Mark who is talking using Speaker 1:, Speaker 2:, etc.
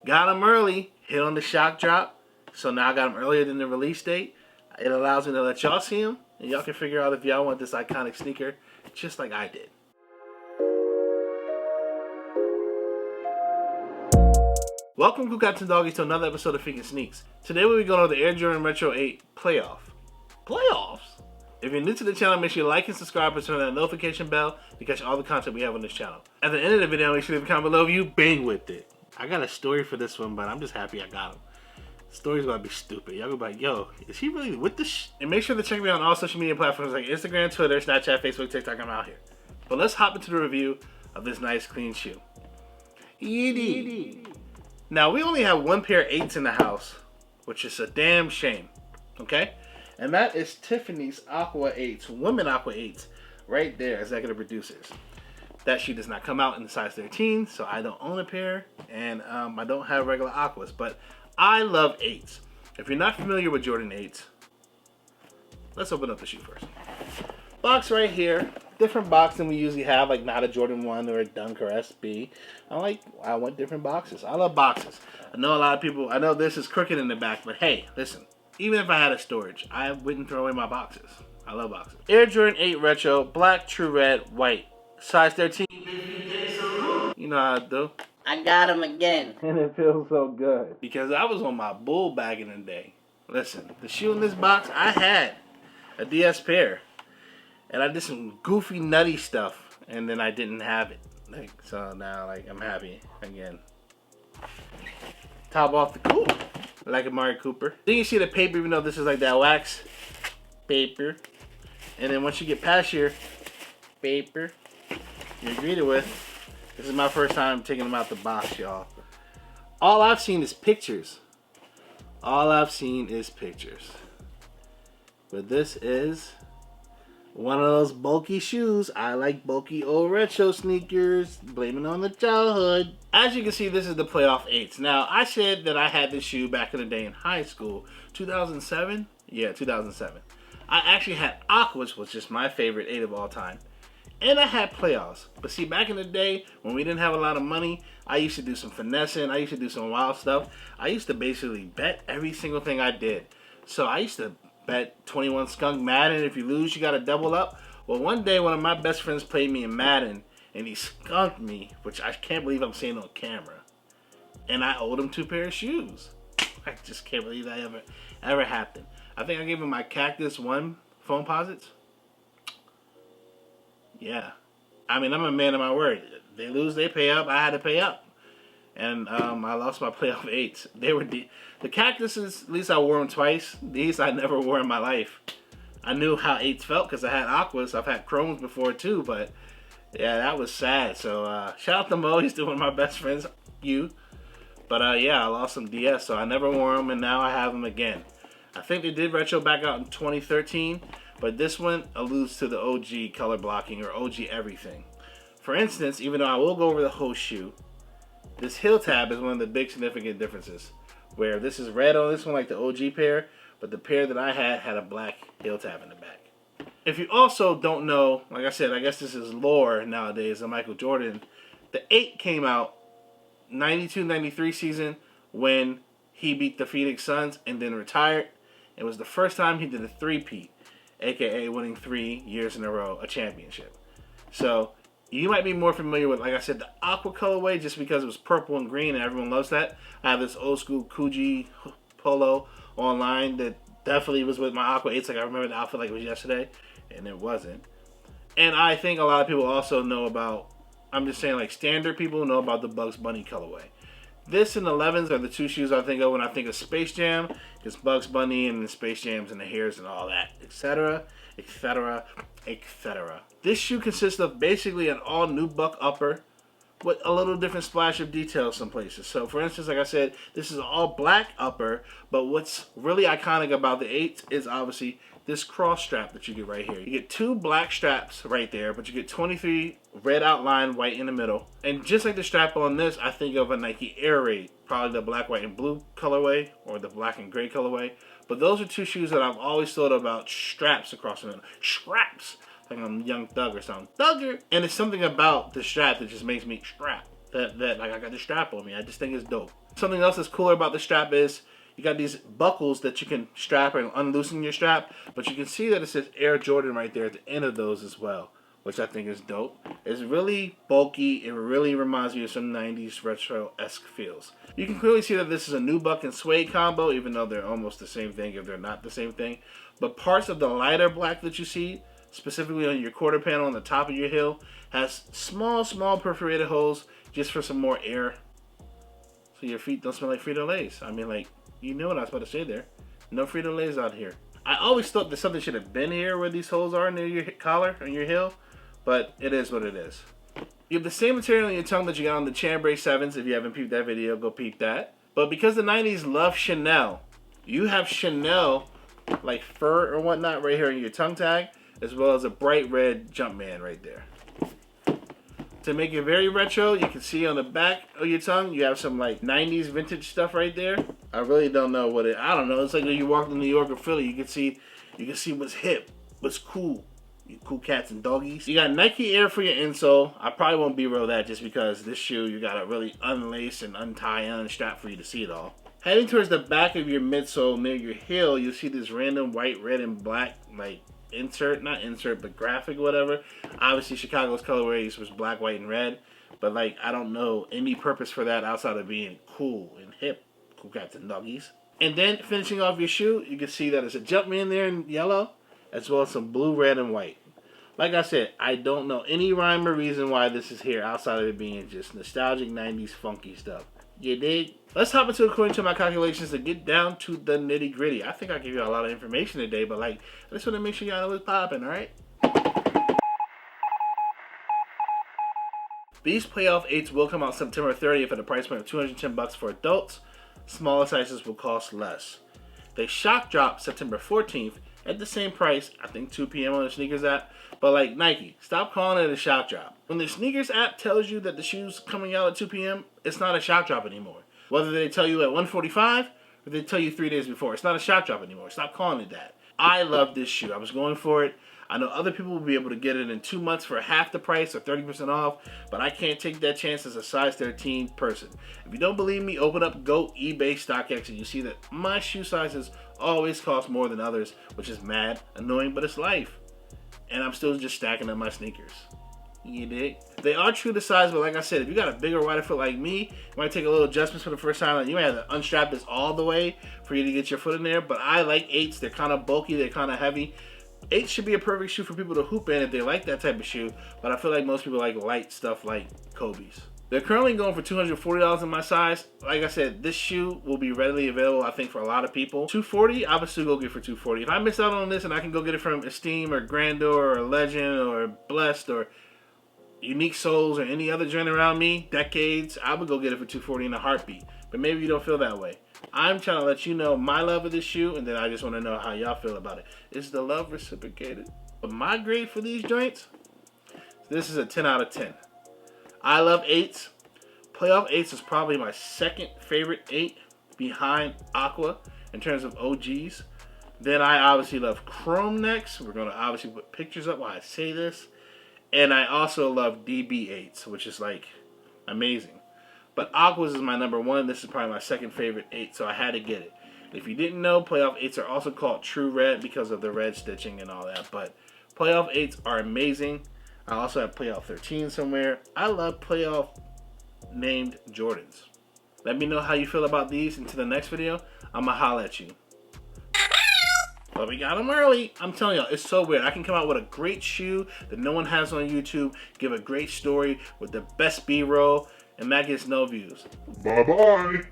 Speaker 1: Got them early, hit on the shock drop. So now I got them earlier than the release date. It allows me to let y'all see them, and y'all can figure out if y'all want this iconic sneaker just like I did. Welcome, Cool Cats and Doggies, to another episode of FiqNSneaks. Today we'll be going over the Air Jordan Retro 8 Playoff. Playoffs? If you're new to the channel, make sure you like and subscribe and turn on that notification bell to catch all the content we have on this channel. At the end of the video, make sure to leave a comment below if you bang with it. I got a story for this one, but I'm just happy I got him. The story's gonna be stupid. Y'all gonna be like, yo, is he really with this? And make sure to check me out on all social media platforms like Instagram, Twitter, Snapchat, Facebook, TikTok. I'm out here. But let's hop into the review of this nice, clean shoe. Now, we only have one pair of 8s in the house, which is a damn shame, okay? And that is Tiffany's Aqua 8s, Women Aqua 8s, right there, executive producers. That shoe does not come out in the size 13, so I don't own a pair, and I don't have regular Aquas, but I love 8s. If you're not familiar with Jordan 8s, let's open up the shoe first. Box right here, different box than we usually have, like not a Jordan 1 or a Dunk or SB. I want different boxes. I love boxes. I know a lot of people, I know this is crooked in the back, but hey, listen, even if I had a storage, I wouldn't throw away my boxes. I love boxes. Air Jordan 8 Retro, black, true red, white. Size 13. You know how I do.
Speaker 2: I got him again.
Speaker 1: And it feels so good. Because I was on my bull back in the day. Listen, the shoe in this box, I had a DS pair. And I did some goofy, nutty stuff. And then I didn't have it. So now, I'm happy again. Top off the cool. Like a Mario Cooper. Then you see the paper, even though this is like that wax paper. And then once you get past your paper, you're greeted with, this is my first time taking them out the box, y'all. All I've seen is pictures. All I've seen is pictures. But this is one of those bulky shoes. I like bulky old retro sneakers. Blame it on the childhood. As you can see, this is the Playoff 8s. Now, I said that I had this shoe back in the day in high school. 2007? Yeah, 2007. I actually had Aquas, which is my favorite 8 of all time. And I had Playoffs. But see, back in the day, when we didn't have a lot of money, I used to do some finessing. I used to do some wild stuff. I used to basically bet every single thing I did. So I used to bet 21 Skunk Madden. If you lose, you got to double up. Well, one day, one of my best friends played me in Madden, and he skunked me, which I can't believe I'm saying on camera. And I owed him 2 pairs of shoes. I just can't believe that ever happened. I think I gave him my Cactus 1 foam posits. Yeah. I mean, I'm a man of my word. They lose, they pay up. I had to pay up. And I lost my Playoff 8s. They were the Cactuses, at least I wore them twice. These I never wore in my life. I knew how 8s felt because I had Aquas. I've had Chromes before too, but yeah, that was sad. So shout out to Mo. He's still one of my best friends. But yeah, I lost some DS, so I never wore them, and now I have them again. I think they did retro back out in 2013, but this one alludes to the OG color blocking or OG everything. For instance, even though I will go over the whole shoe, this heel tab is one of the big significant differences. Where this is red on this one like the OG pair, but the pair that I had a black heel tab in the back. If you also don't know, like I said, I guess this is lore nowadays of Michael Jordan. The 8 came out 92-93 season when he beat the Phoenix Suns and then retired. It was the first time he did a three-peat, aka winning 3 years in a row a championship. So you might be more familiar with, like I said, the aqua colorway just because it was purple and green and everyone loves that. I have this old school Coogee polo online that definitely was with my aqua 8s. Like I remember the outfit like it was yesterday, and it wasn't. And I think a lot of people also know about, I'm just saying like standard people know about the Bugs Bunny colorway. This and 11s are the 2 shoes I think of when I think of Space Jam. It's Bugs Bunny and the Space Jams and the hairs and all that, etc., etc., etc. This shoe consists of basically an all new buck upper with a little different splash of detail some places. So for instance, like I said, this is all black upper, but what's really iconic about the 8s is obviously this cross strap that you get right here. You get 2 black straps right there, but you get 23 red outline, white in the middle. And just like the strap on this, I think of a Nike Air Raid, probably the black, white, and blue colorway, or the black and gray colorway. But those are 2 shoes that I've always thought about straps across the middle. Straps! Like I'm Young Thug or something. Thugger! And it's something about the strap that just makes me strap. That like I got the strap on me. I just think it's dope. Something else that's cooler about the strap is you got these buckles that you can strap and unloosen your strap, but you can see that it says Air Jordan right there at the end of those as well, which I think is dope. It's really bulky. It really reminds me of some 90s retro-esque feels. You can clearly see that this is a nubuck and suede combo, even though they're almost the same thing if they're not the same thing. But parts of the lighter black that you see, specifically on your quarter panel on the top of your heel, has small perforated holes just for some more air, so your feet don't smell like Frito-Lays. I mean, like, you know what I was about to say there. No Frito-Lays out here. I always thought that something should have been here where these holes are near your collar and your heel, but it is what it is. You have the same material on your tongue that you got on the Chambray 7s. If you haven't peeped that video, go peep that. But because the 90s love Chanel, you have Chanel, like fur or whatnot, right here on your tongue tag, as well as a bright red Jumpman right there. To make it very retro, you can see on the back of your tongue, you have some like 90s vintage stuff right there. I really don't know what I don't know. It's like when you walk to New York or Philly, you can see what's hip, what's cool. You cool cats and doggies. You got Nike Air for your insole. I probably won't B-roll that just because this shoe, you gotta really unlace and untie and unstrap for you to see it all. Heading towards the back of your midsole near your heel, you'll see this random white, red, and black like not insert, but graphic, whatever. Obviously, Chicago's colorways was black, white, and red, but like I don't know any purpose for that outside of being cool and hip, cool cats and doggies. And then finishing off your shoe, you can see that there's a Jumpman there in yellow, as well as some blue, red, and white. Like I said, I don't know any rhyme or reason why this is here outside of it being just nostalgic 90s funky stuff. You dig? Let's hop into according to my calculations to get down to the nitty gritty. I think I gave you a lot of information today, but like, I just want to make sure y'all know what's popping, alright? These playoff 8s will come out September 30th at a price point of $210 for adults. Smaller sizes will cost less. They shock drop September 14th at the same price, I think 2 p.m. on the sneakers app. But like Nike, stop calling it a shock drop. When the sneakers app tells you that the shoe's coming out at 2 p.m., it's not a shock drop anymore. Whether they tell you at 1:45 or they tell you 3 days before, it's not a shock drop anymore. Stop calling it that. I love this shoe. I was going for it. I know other people will be able to get it in 2 months for half the price or 30% off, but I can't take that chance as a size 13 person. If you don't believe me, open up Go eBay StockX and you see that my shoe sizes always cost more than others, which is mad, annoying, but it's life. And I'm still just stacking up my sneakers. You dig? They are true to size, but like I said, if you got a bigger, wider foot like me, you might take a little adjustments for the first time. Like you might have to unstrap this all the way for you to get your foot in there. But I like 8s. They're kind of bulky. They're kind of heavy. 8 should be a perfect shoe for people to hoop in if they like that type of shoe. But I feel like most people like light stuff like Kobe's. They're currently going for $240 in my size. Like I said, this shoe will be readily available, I think, for a lot of people. $240, I would still go get for $240. If I miss out on this and I can go get it from Esteem or Grandeur or Legend or Blessed or Unique Souls or any other joint around me, Decades, I would go get it for $240 in a heartbeat. But maybe you don't feel that way. I'm trying to let you know my love of this shoe, and then I just want to know how y'all feel about it. Is the love reciprocated? But my grade for these joints, this is a 10 out of 10. I love 8s. Playoff 8s is probably my second favorite 8 behind Aqua in terms of OGs. Then I obviously love Chrome Necks. We're going to obviously put pictures up while I say this. And I also love DB8s, which is like amazing. But Aqua's is my number 1. This is probably my second favorite 8, so I had to get it. If you didn't know, Playoff 8s are also called True Red because of the red stitching and all that. But Playoff 8s are amazing. I also have Playoff 13 somewhere. I love Playoff named Jordans. Let me know how you feel about these. Until the next video, I'm going to holler at you. But we got them early. I'm telling y'all, it's so weird. I can come out with a great shoe that no one has on YouTube, give a great story with the best B-roll, and that gets no views.
Speaker 2: Bye-bye.